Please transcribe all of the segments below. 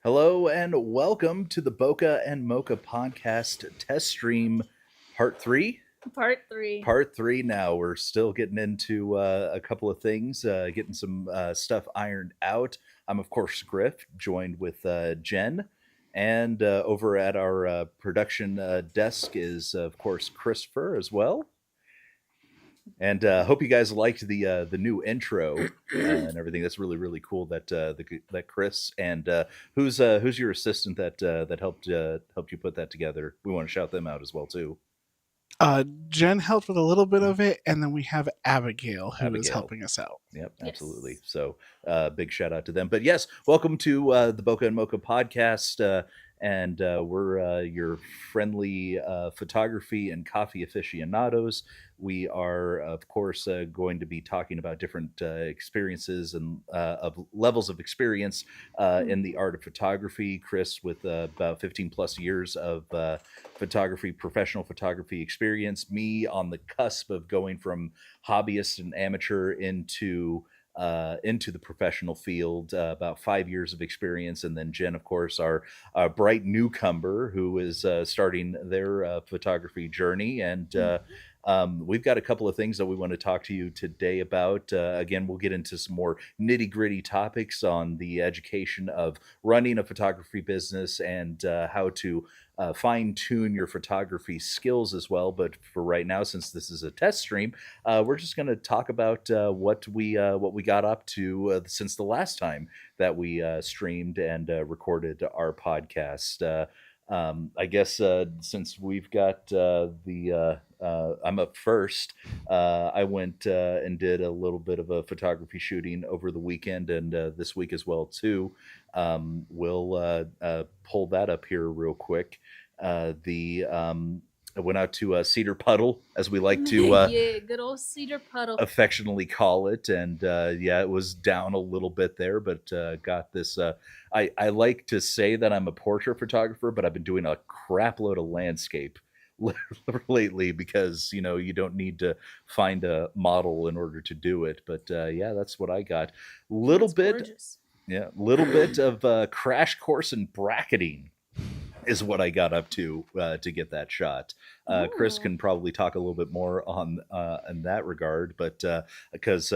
Hello and welcome to the Boca and Mocha podcast test stream part 3. Part 3. Part 3 now. We're still getting into a couple of things, getting some stuff ironed out. I'm, of course, Griff, joined with Jen. And over at our production desk is, of course, Christopher as well. And hope you guys liked the new intro and everything. That's really, really cool. That Chris and who's your assistant that helped you put that together. We want to shout them out as well too. Jen helped with a little bit of it, and then we have Abigail who is helping us out. Yep, absolutely. Yes. So big shout out to them. But yes, welcome to the Boca and Mocha podcast. And we're your friendly photography and coffee aficionados. We are, of course, going to be talking about different experiences and of levels of experience in the art of photography. Chris, with about 15 plus years of photography, professional photography experience. Me on the cusp of going from hobbyist and amateur into the professional field, about 5 years of experience. And then Jen, of course, our bright newcomer who is starting their photography journey. And we've got a couple of things that we want to talk to you today about. Again, we'll get into some more nitty gritty topics on the education of running a photography business and how to fine tune your photography skills as well. But for right now, since this is a test stream, we're just going to talk about what we got up to since the last time that we streamed and recorded our podcast. I guess since we've got I'm up first, I went and did a little bit of a photography shooting over the weekend and this week as well too. We'll pull that up here real quick. I went out to Cedar Puddle, as we like to yeah, good old Cedar Puddle affectionately call it. And yeah, it was down a little bit there, but got this. I like to say that I'm a portrait photographer, but I've been doing a crap load of landscape lately because you don't need to find a model in order to do it. But yeah, that's what I got. Little bit of crash course in bracketing is what I got up to get that shot. Chris can probably talk a little bit more on in that regard, but because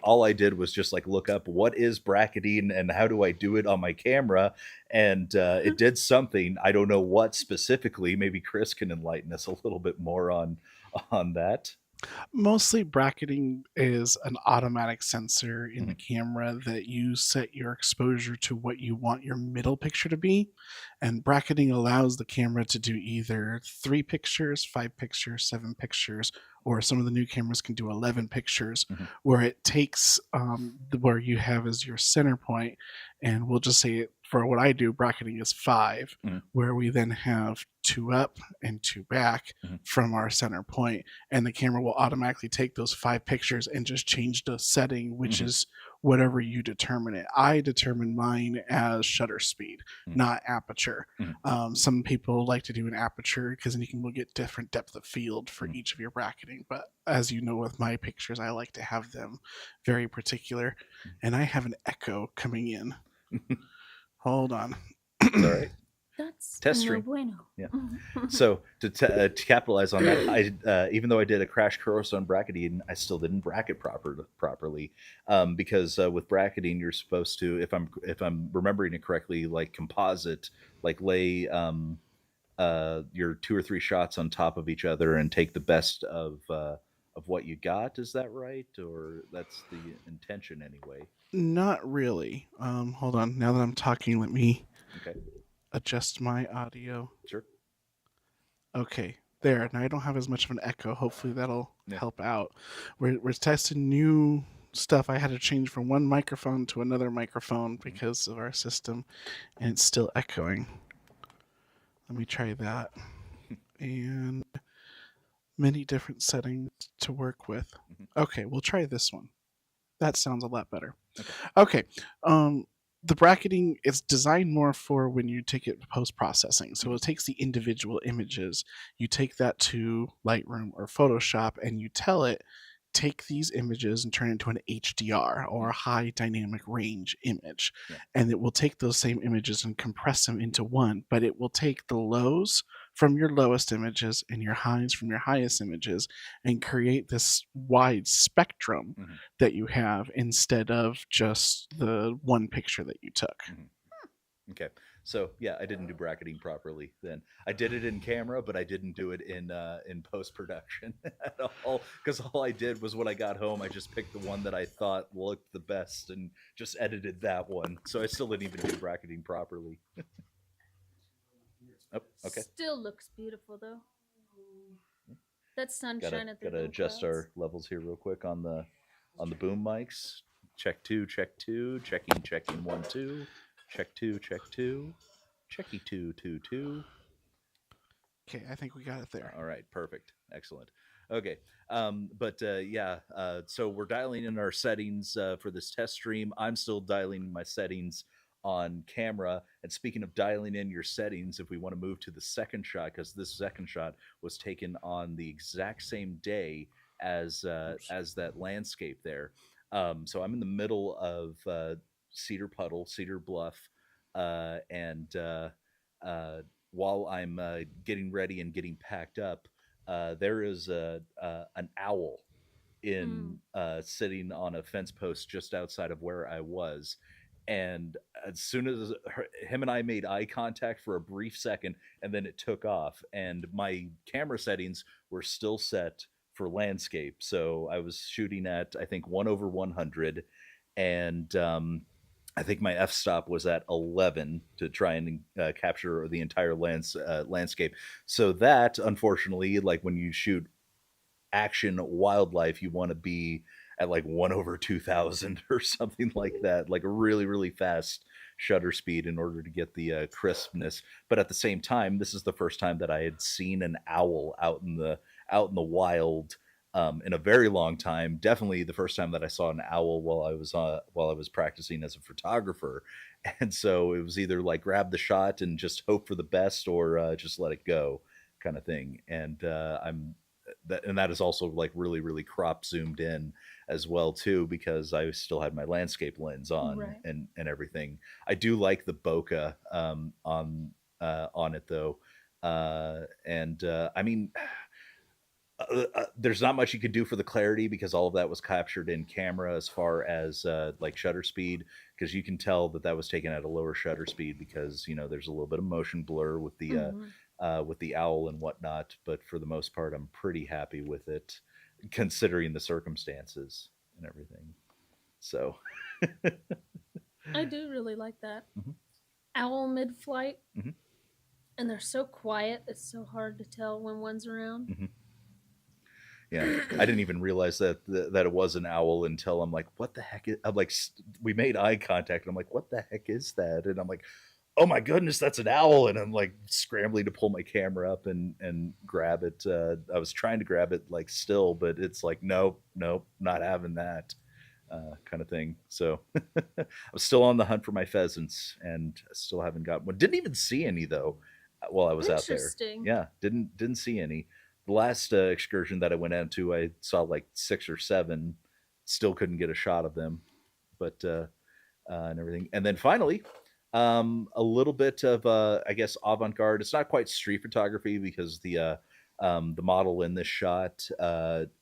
all I did was just like look up what is bracketing and how do I do it on my camera, and it did something. I don't know what specifically. Maybe Chris can enlighten us a little bit more on that. Mostly bracketing is an automatic sensor in the camera that you set your exposure to what you want your middle picture to be. And bracketing allows the camera to do either 3 pictures, 5 pictures, 7 pictures, or some of the new cameras can do 11 pictures, where it takes where you have as your center point. And we'll just say for what I do, bracketing is 5, where we then have 2 up and 2 back from our center point. And the camera will automatically take those 5 pictures and just change the setting, which is whatever you determine it. I determine mine as shutter speed, not aperture. Some people like to do an aperture because then you can get different depth of field for each of your bracketing. But as you know, with my pictures, I like to have them very particular. And I have an echo coming in. Hold on. It's all right. That's Test no stream. bueno. Yeah. So to capitalize on that, I even though I did a crash course on bracketing, I still didn't bracket properly because with bracketing you're supposed to, if I'm remembering it correctly, like composite, like lay your two or three shots on top of each other and take the best of what you got. Is that right, or that's the intention anyway? Not really. Hold on. Now that I'm talking, let me Okay, adjust my audio. sure. Okay, there. Now I don't have as much of an echo. Hopefully that'll Yeah. help out. We're testing new stuff. I had to change from one microphone to another microphone because of our system, and it's still echoing. Let me try that. And many different settings to work with. Okay, we'll try this one. That sounds a lot better. Okay. The bracketing is designed more for when you take it post processing. So it takes the individual images, you take that to Lightroom or Photoshop, and you tell it, take these images and turn it into an HDR or a high dynamic range image. Yeah. And it will take those same images and compress them into one, but it will take the lows from your lowest images and your highs from your highest images and create this wide spectrum that you have instead of just the one picture that you took. Okay, so yeah, I didn't do bracketing properly then. I did it in camera, but I didn't do it in post production at all, because all I did was when I got home, I just picked the one that I thought looked the best and just edited that one. So I still didn't even do bracketing properly. Oh, okay. Still looks beautiful though. That sunshine at the Gotta adjust our levels here real quick on the boom mics. Check two, checking 1 2, check two, checky 2 2 2. Okay, I think we got it there. All right, perfect, excellent. Okay, so we're dialing in our settings for this test stream. I'm still dialing my settings on camera. And speaking of dialing in your settings, if we want to move to the second shot, because this second shot was taken on the exact same day as that landscape there. So I'm in the middle of Cedar Bluff, and while I'm getting ready and getting packed up, there is an owl in sitting on a fence post just outside of where I was. And as soon as him and I made eye contact for a brief second, and then it took off, and my camera settings were still set for landscape. So I was shooting at, I think, 1/100, and I think my f-stop was at 11 to try and capture the entire landscape. So that, unfortunately, like when you shoot action wildlife, you want to be at like 1/2000 or something like that, like a really, really fast shutter speed in order to get the crispness. But at the same time, this is the first time that I had seen an owl out in the wild in a very long time. Definitely the first time that I saw an owl while I was practicing as a photographer. And so it was either like grab the shot and just hope for the best, or just let it go, kind of thing. And that is also like really, really crop zoomed in as well too, because I still had my landscape lens on, Right. and everything. I do like the bokeh on it though, I mean, there's not much you could do for the clarity because all of that was captured in camera as far as like shutter speed, because you can tell that that was taken at a lower shutter speed because there's a little bit of motion blur with the owl and whatnot. But for the most part, I'm pretty happy with it considering the circumstances and everything. So I do really like that. Mhm. Owl mid-flight. Mhm. And they're so quiet, it's so hard to tell when one's around. Mhm. Yeah, I didn't even realize that it was an owl until I'm like, what the heck is, I'm like, we made eye contact and I'm like, what the heck is that? And I'm like, oh my goodness, that's an owl. And I'm like scrambling to pull my camera up and grab it. I was trying to grab it like still, but it's like, nope, not having that kind of thing. So I was still on the hunt for my pheasants and still haven't got one. Didn't even see any though while I was out there. Interesting. Yeah, didn't see any. The last excursion that I went out to, I saw like 6 or 7. Still couldn't get a shot of them, but and everything. And then finally, A little bit of I guess avant-garde. It's not quite street photography because the model in this shot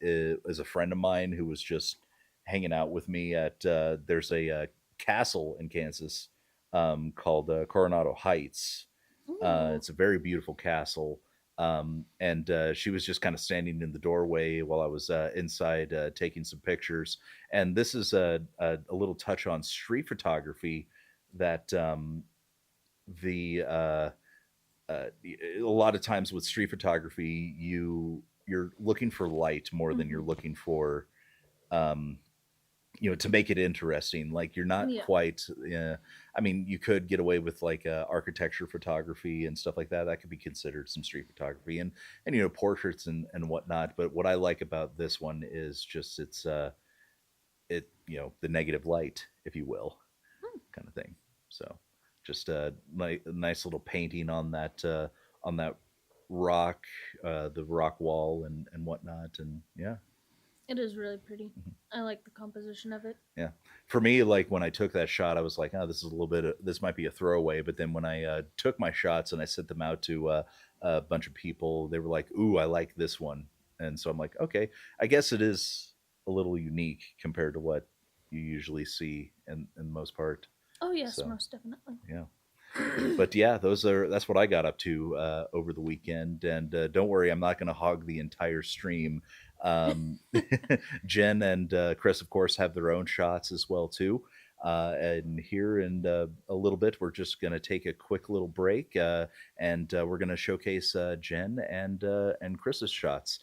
is a friend of mine who was just hanging out with me at there's a castle in Kansas called Coronado Heights. Ooh. It's a very beautiful castle. And she was just kind of standing in the doorway while I was inside taking some pictures. And this is a little touch on street photography that the a lot of times with street photography, you're looking for light more than you're Mhm. looking for um, to make it interesting. Like you're not Yeah. quite I mean, you could get away with like architecture photography and stuff like that. That could be considered some street photography, and portraits and whatnot. But what I like about this one is just it the negative light, if you will, Hmm. kind of thing. So just a nice little painting on that rock, the rock wall and whatnot, and yeah. It is really pretty. Mhm. I like the composition of it. Yeah. For me, like when I took that shot, I was like, oh, this is a little bit, this might be a throwaway. But then when I took my shots and I sent them out to a bunch of people, they were like, ooh, I like this one. And so I'm like, okay, I guess it is a little unique compared to what you usually see in the most part. Oh yes, So, most definitely. yeah. But yeah, that's what I got up to over the weekend. And don't worry, I'm not going to hog the entire stream. Um, Jen and Chris, of course, have their own shots as well too. And here in a little bit, we're just going to take a quick little break, and we're going to showcase Jen and Chris's shots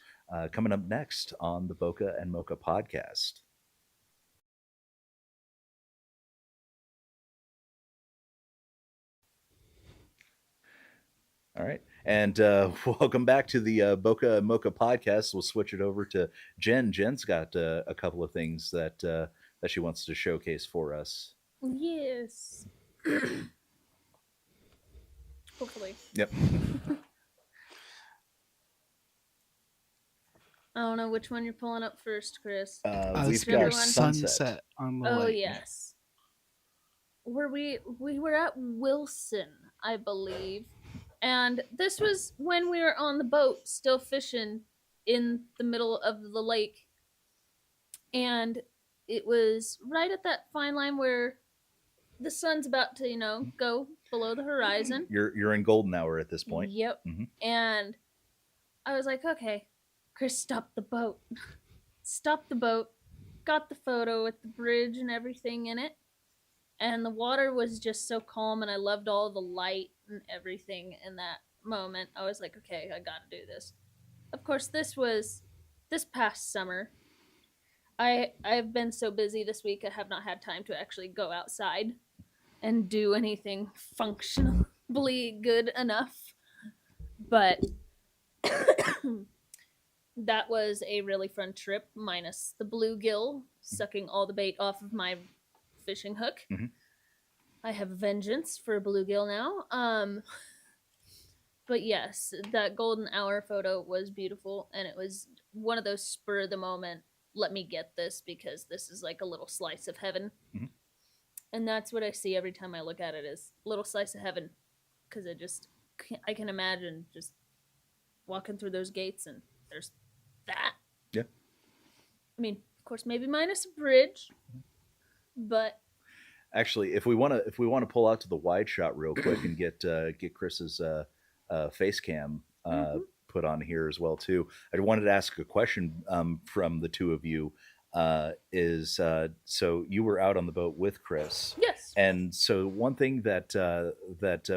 coming up next on the Bokeh and Mocha podcast. All right. And welcome back to the Bokeh and Mocha podcast. We'll switch it over to Jen. Jen's got a couple of things that she wants to showcase for us. Yes. Hopefully. Yep. I don't know which one you're pulling up first, Chris. We've Remember got one? sunset. on the Oh lake. yes. We were at Wilson, I believe. And this was when we were on the boat still fishing in the middle of the lake. And it was right at that fine line where the sun's about to, go below the horizon. You're in golden hour at this point. Yep. Mhm. And I was like, okay, Chris, stop the boat. Stop the boat. Got the photo with the bridge and everything in it. And the water was just so calm, and I loved all the light and everything in that moment. I was like, okay, I gotta do this. Of course, this was this past summer. I've been so busy this week, I have not had time to actually go outside and do anything functionally good enough. But that was a really fun trip, minus the bluegill sucking all the bait off of my fishing hook. Mhm. I have vengeance for a bluegill now. But yes, that golden hour photo was beautiful, and it was one of those spur of the moment. Let me get this because this is like a little slice of heaven, Mhm. and that's what I see every time I look at it is little slice of heaven, because I can imagine just walking through those gates and there's that. Yeah. I mean, of course, maybe minus a bridge, but Actually, if we want to pull out to the wide shot real quick and get Chris's face cam Mhm. put on here as well too. I wanted to ask a question from the two of you. So you were out on the boat with Chris, yes. and so one thing that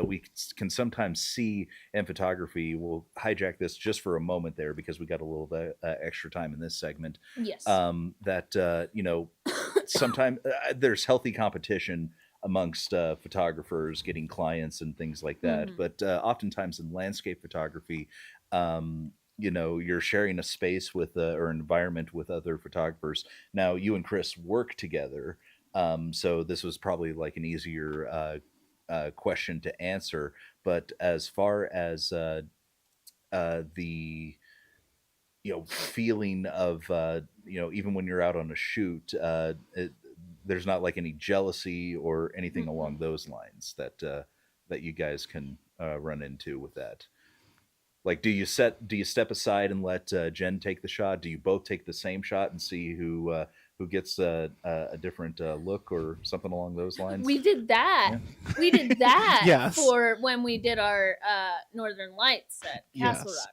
we can sometimes see in photography. We'll hijack this just for a moment there because we got a little bit extra time in this segment. Yes. That sometimes there's healthy competition amongst photographers getting clients and things like that. Mhm. But oftentimes in landscape photography, you're sharing a space with or environment with other photographers. Now, you and Chris work together, so this was probably like an easier question to answer. But as far as the feeling of even when you're out on a shoot, there's not like any jealousy or anything Mm-mm. along those lines that you guys can run into with that. Like, do you step aside and let Jen take the shot? Do you both take the same shot and see who gets a different look or something along those lines? We did that. Yeah. We did that Yes. for when we did our Northern Lights at Castle Yes.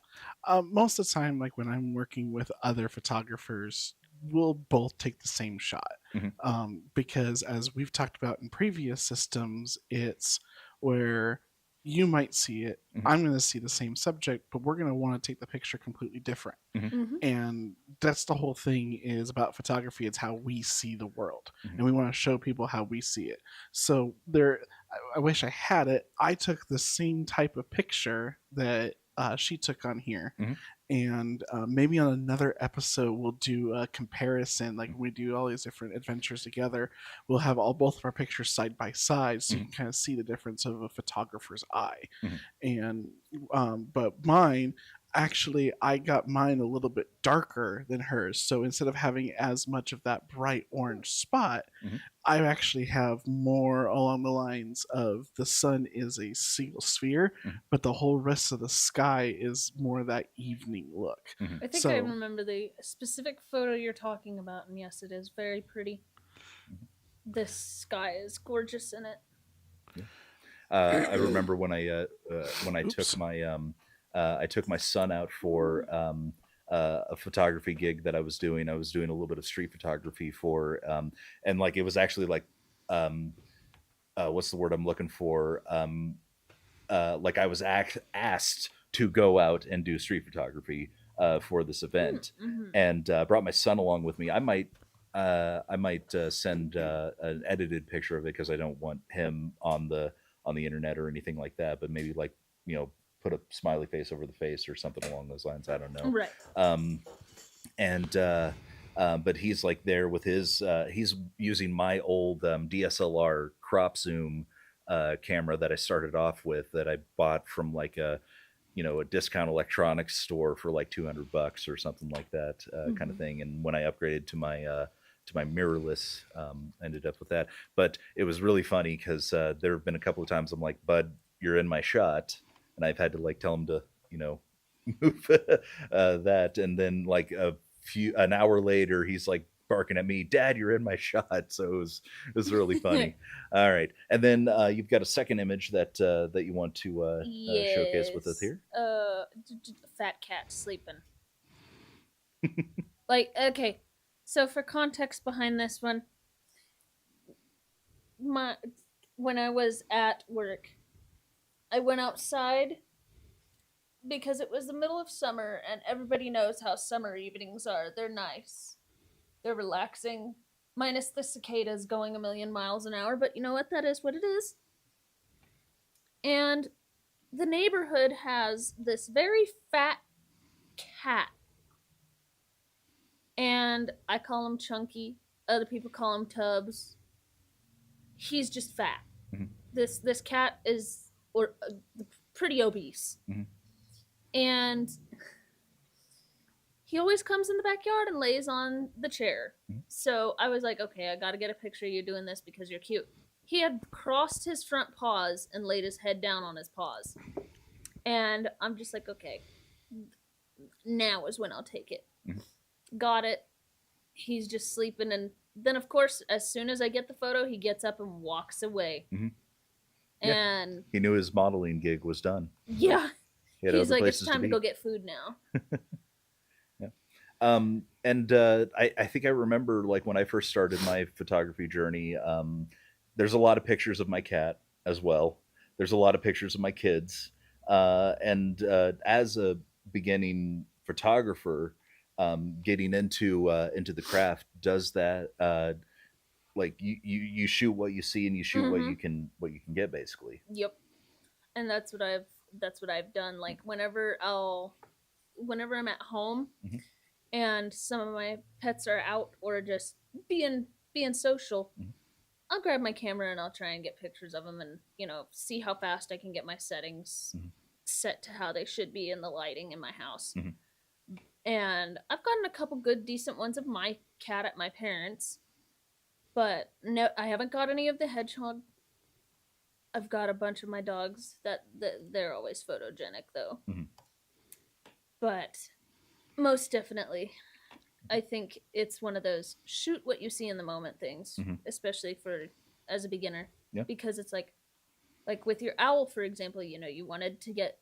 Rock. Most of the time, like when I'm working with other photographers, we'll both take the same shot. Mhm. Because as we've talked about in previous systems, it's where you might see it, Mhm. I'm going to see the same subject, but we're going to want to take the picture completely different. Mhm. And that's the whole thing is about photography. It's how we see the world, Mhm. and we want to show people how we see it. So there, I wish I had it. I took the same type of picture that she took on here. Mhm. And maybe on another episode we'll do a comparison, like we do all these different adventures together. We'll have both of our pictures side by side, so you can kind of see the difference of a photographer's eye. Mhm. And but mine, actually, I got mine a little bit darker than hers, so instead of having as much of that bright orange spot, Mhm. I actually have more along the lines of the sun is a single sphere, Mhm. but the whole rest of the sky is more that evening look. Mhm. I think So- I remember the specific photo you're talking about, and yes, it is very pretty. This sky is gorgeous in it. I remember when I Oops. took my son out for a photography gig that I was doing. I was doing a little bit of street photography for, and like it was actually like, what's the word I'm looking for? Like I was asked to go out and do street photography for this event, Mhm. and brought my son along with me. I might send an edited picture of it because I don't want him on the internet or anything like that. But maybe like put a smiley face over the face or something along those lines. I don't know. Right. And but he's like there with his he's using my old DSLR crop zoom camera that I started off with that I bought from like a discount electronics store for like $200 or something like that kind of thing. And when I upgraded to my mirrorless, ended up with that. But it was really funny because there have been a couple of times I'm like, Bud, you're in my shot, and I've had to like tell him to move that, and then like an hour later he's like barking at me, Dad, you're in my shot. So it was really funny. All right, and then you've got a second image that that you want to showcase with us Yes. here. Fat cat sleeping. Like, okay, so for context behind this one, when I was at work, I went outside because it was the middle of summer, and everybody knows how summer evenings are. They're nice, they're relaxing, minus the cicadas going a million miles an hour, but you know what? That is what it is. And the neighborhood has this very fat cat. And I call him Chunky. Other people call him Tubbs. He's just fat. Mhm. This cat is pretty obese. Mhm. And he always comes in the backyard and lays on the chair. Mhm. So I was like, okay, I got to get a picture of you doing this because you're cute. He had crossed his front paws and laid his head down on his paws. And I'm just like, okay, now is when I'll take it. Mhm. Got it. He's just sleeping. And then, of course, as soon as I get the photo, he gets up and walks away. Mhm. Yeah. And He knew his modeling gig was done. yeah, He had he's other like, it's places time to be. go get food now. And I think I remember like when I first started my photography journey, there's a lot of pictures of my cat as well. There's a lot of pictures of my kids. And as a beginning photographer, getting into the craft does that. Like you shoot what you see and you shoot what you can get basically. Yep. And that's what I've done. Like whenever I'm at home Mhm. and some of my pets are out or just being social, Mhm. I'll grab my camera and I'll try and get pictures of them and, see how fast I can get my settings Mhm. set to how they should be in the lighting in my house. Mhm. And I've gotten a couple good decent ones of my cat at my parents'. But no, I haven't got any of the hedgehog. I've got a bunch of my dogs that they're always photogenic though. Mhm. But most definitely, I think it's one of those shoot what you see in the moment things, Mhm. especially for as a beginner. Yeah. Because it's like with your owl, for example, you know, you wanted to get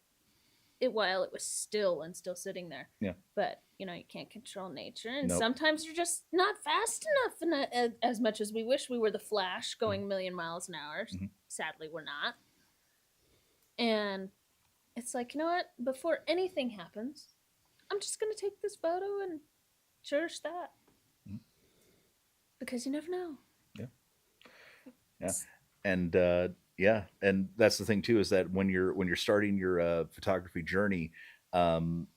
it while it was still and still sitting there. Yeah. But you know, you can't control nature, and Nope. sometimes you're just not fast enough. And as much as we wish we were the Flash going a million miles an hour, Mhm. sadly we're not. And it's like, you know what? Before anything happens, I'm just gonna take this photo and cherish that Mhm. because you never know. Yeah. And yeah, and that's the thing too, is that when you're starting your photography journey, um,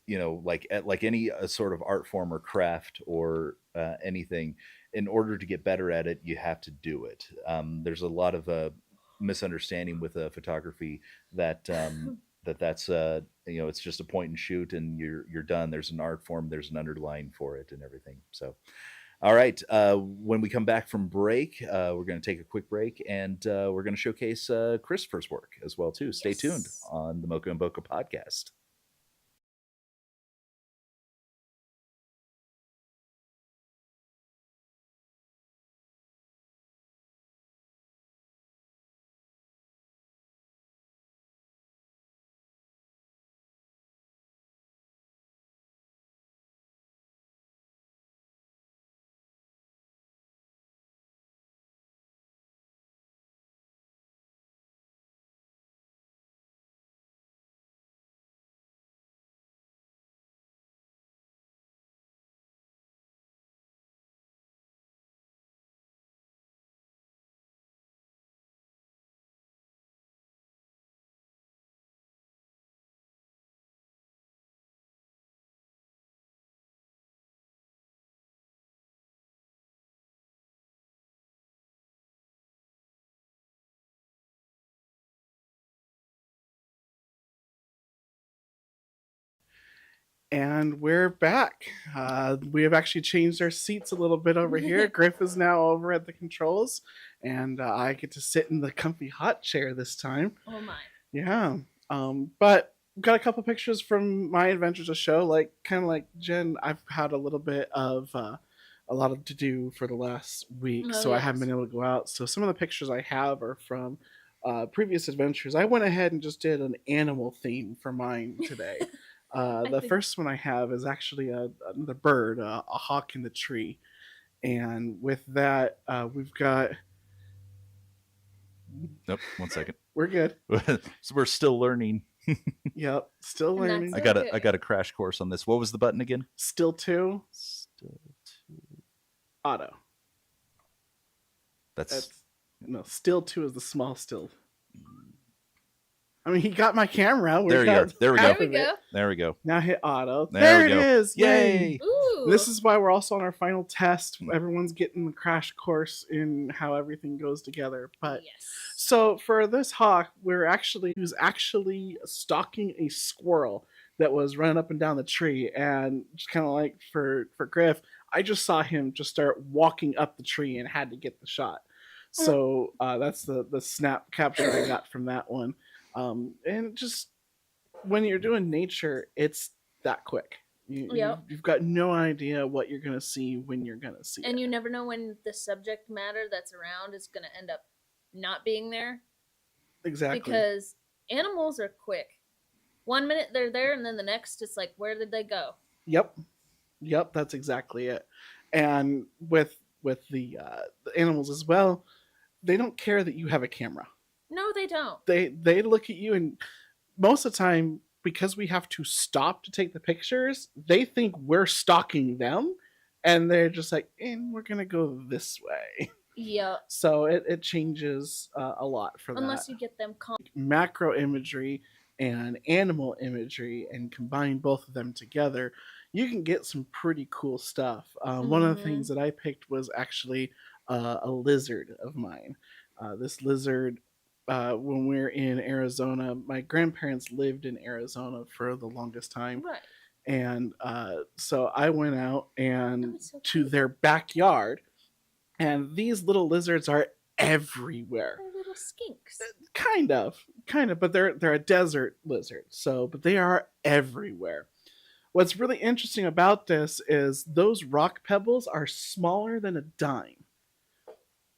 you know, like any sort of art form or craft or anything, in order to get better at it, you have to do it. There's a lot of misunderstanding with photography that that's you know, it's just a point and shoot and you're done. There's an art form, there's an underlying for it and everything. So all right. When we come back from break, we're going to take a quick break, and we're going to showcase Christopher's work as well too. Stay tuned Yes. on the Mocha and Boca podcast. And we're back. We have actually changed our seats a little bit over here. Griff is now over at the controls, and I get to sit in the comfy hot chair this time. Oh my. Yeah. But got a couple pictures from my adventures to show. Like, kind of like Jen, I've had a little bit of a lot of to do for the last week, Oh, so I haven't yes. been able to go out. So some of the pictures I have are from previous adventures. I went ahead and just did an animal theme for mine today. The think- first one I have is actually another bird, a hawk in the tree. And with that, we've got. Nope. One second. We're good. So we're still learning. Yep. Still And that's learning. I got a crash course on this. What was the button again? Still two. Still two. Auto. That's No, still two is the small still. I mean, he got my camera. There you go. There we There go. we go. There we go. Now hit auto. There we There go. it is. Yay! Ooh. This is why we're also on our final test. Everyone's getting the crash course in how everything goes together. But yes. so for this hawk, he was actually stalking a squirrel that was running up and down the tree, and just kind of like for Griff, I just saw him just start walking up the tree and had to get the shot. So that's the snap capture I got from that one. And just when you're doing nature, it's that quick. Yep. You've got no idea what you're gonna see when you're gonna see And it. you never know when the subject matter that's around is going to end up not being there Exactly. because animals are quick. 1 minute they're there, and then the next it's like, where did they go? Yep, that's exactly it. And with the animals as well, they don't care that you have a camera. No, they don't. They look at you, and most of the time, because we have to stop to take the pictures, they think we're stalking them, and they're just like, and we're gonna go this way. Yeah. So it changes a lot for Unless that. you get them Macro imagery and animal imagery and combine both of them together, you can get some pretty cool stuff. One of the Mhm. things that I picked was actually a lizard of mine. This lizard, when we were in Arizona, my grandparents lived in Arizona for the longest time. right. And so I went out That and was so to cute. their backyard And these little lizards are everywhere. They're little skinks. Kind of, but they're a desert lizard. So, but they are everywhere. What's really interesting about this is those rock pebbles are smaller than a dime.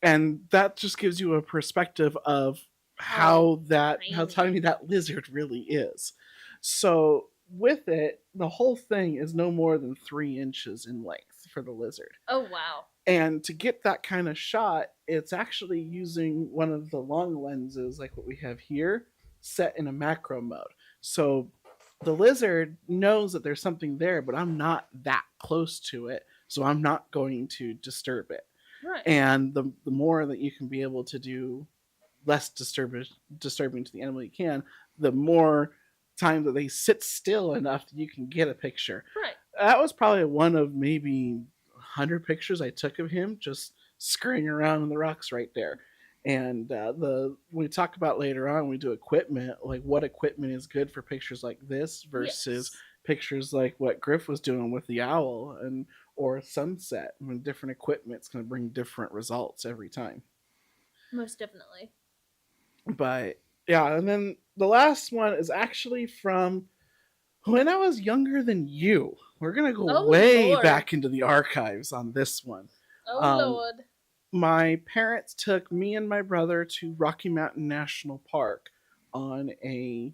And that just gives you a perspective of how tiny. tiny that lizard really is. So with it, the whole thing is no more than 3 inches in length for the lizard. Oh wow. And to get that kind of shot, it's actually using one of the long lenses, like what we have here, set in a macro mode. So the lizard knows that there's something there, but I'm not that close to it, so I'm not going to disturb it. Right. And the more that you can be able to do less disturbing to the animal you can, the more time that they sit still enough that you can get a picture. Right. That was probably one of maybe 100 pictures I took of him just scurrying around in the rocks right there. And when we talk about later on, we do equipment, like what equipment is good for pictures like this versus pictures like what Griff was doing with the owl and or sunset. I mean, different equipment's going to bring different results every time. Most definitely. But yeah, and then the last one is actually from when I was younger than you. We're going to go way Lord. back into the archives on this one. Oh Lord. My parents took me and my brother to Rocky Mountain National Park on a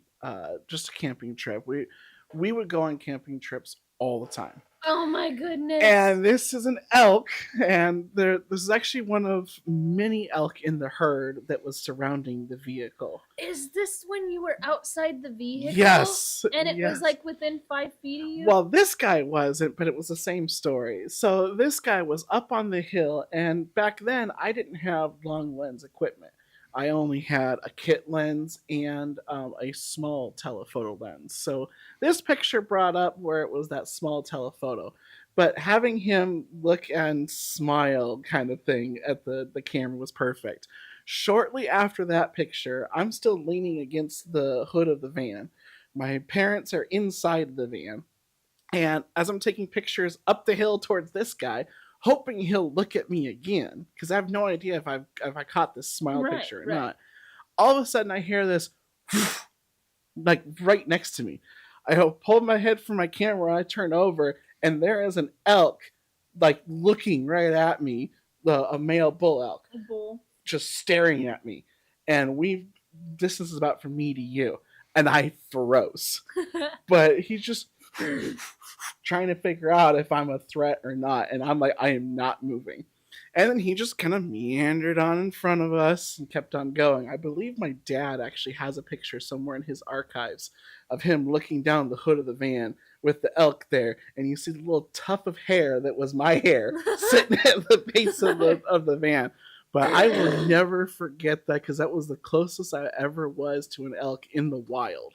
just a camping trip. We would go on camping trips all the time. Oh my goodness. And this is an elk, and this is actually one of many elk in the herd that was surrounding the vehicle. Is this when you were outside the vehicle? Yes. And it yes. was like within 5 feet of you? Well, this guy wasn't, but it was the same story. So this guy was up on the hill, and back then I didn't have long lens equipment. I only had a kit lens and a small telephoto lens. So this picture brought up where it was that small telephoto. But having him look and smile kind of thing at the camera was perfect. Shortly after that picture, I'm still leaning against the hood of the van. My parents are inside the van. And as I'm taking pictures up the hill towards this guy, hoping he'll look at me again, because I have no idea if I caught this smile picture or not. All of a sudden, I hear this, like right next to me. I pulled my head from my camera. I turn over, and there is an elk, like looking right at me, a male bull elk, just staring at me. And distance is about from me to you, and I froze. But he's just trying to figure out if I'm a threat or not, and I'm like, I am not moving. And then he just kind of meandered on in front of us and kept on going. I believe my dad actually has a picture somewhere in his archives of him looking down the hood of the van with the elk there, and you see the little tuft of hair that was my hair sitting at the base of the van. But I will never forget that, because that was the closest I ever was to an elk in the wild.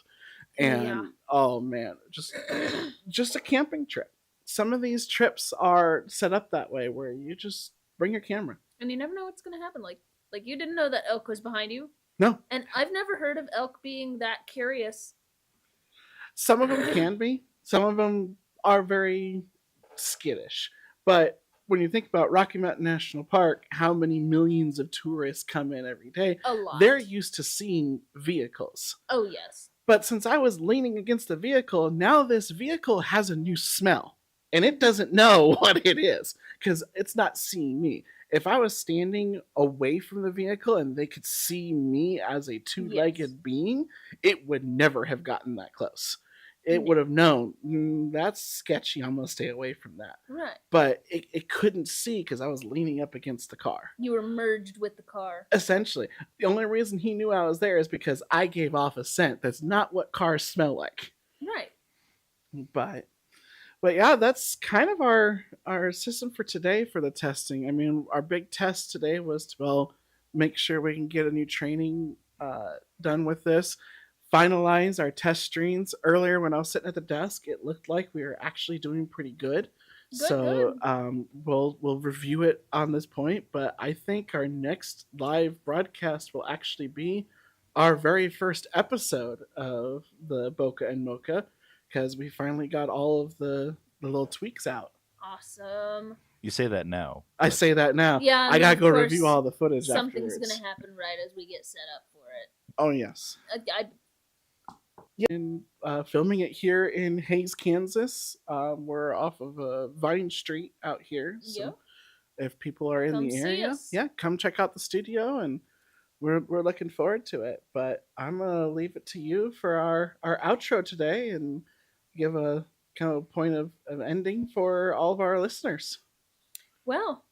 And oh man, just a camping trip. Some of these trips are set up that way, where you just bring your camera, and you never know what's gonna happen. Like you didn't know that elk was behind you. No. And I've never heard of elk being that curious. Some of them can be. Some of them are very skittish. But when you think about Rocky Mountain National Park, how many millions of tourists come in every day? A lot. They're used to seeing vehicles. Oh yes. But since I was leaning against the vehicle, now this vehicle has a new smell. And it doesn't know what it is, because it's not seeing me. If I was standing away from the vehicle and they could see me as a two-legged being, it would never have gotten that close. It would have known, that's sketchy, I'm going to stay away from that. Right. But it couldn't see because I was leaning up against the car. You were merged with the car. Essentially. The only reason he knew I was there is because I gave off a scent. That's not what cars smell like. Right. But yeah, that's kind of our system for today for the testing. I mean, our big test today was to, make sure we can get a new training done with this. Finalize our test streams. Earlier when I was sitting at the desk, it looked like we were actually doing pretty good. We'll review it on this point, but I think our next live broadcast will actually be our very first episode of the Boca and Mocha, because we finally got all of the little tweaks out. Awesome. You say that now. I say that now. Yeah, I and gotta of go course, review all the footage something's afterwards. gonna happen right as we get set up for it. Oh yes. And filming it here in Hayes, Kansas. We're off of Vine Street out here. So Yep. if people are in Come the see area, us. yeah, come check out the studio, and we're looking forward to it. But I'm gonna leave it to you for our outro today, and give a kind of point of ending for all of our listeners. Well,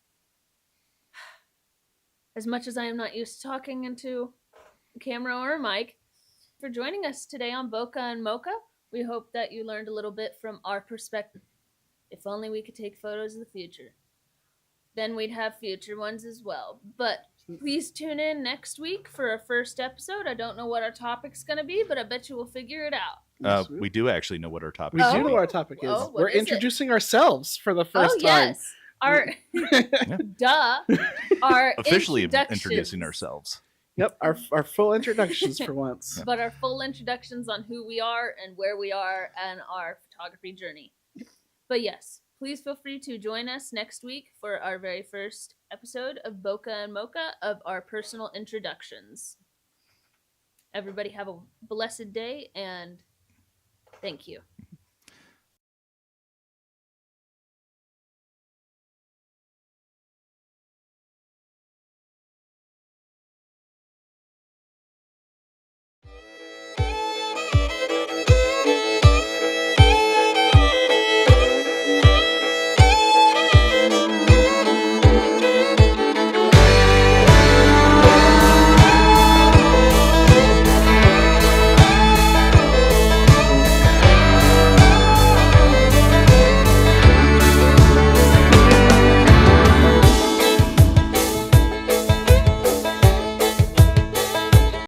as much as I am not used to talking into a camera or a mic, for joining us today on Boca and Mocha. We hope that you learned a little bit from our perspective. If only we could take photos of the future. Then we'd have future ones as well. But please tune in next week for our first episode. I don't know what our topic's going to be, but I bet you we'll figure it out. Yes, We do actually know what our topic we is. do Oh. know what our topic is. Oh, what We're is it? introducing ourselves for the first Oh, time. yes. Our, duh. Our Officially introductions. introducing ourselves. Yep, our full introductions for once. But our full introductions on who we are and where we are and our photography journey. But yes, please feel free to join us next week for our very first episode of Boca and Mocha of our personal introductions. Everybody have a blessed day and thank you.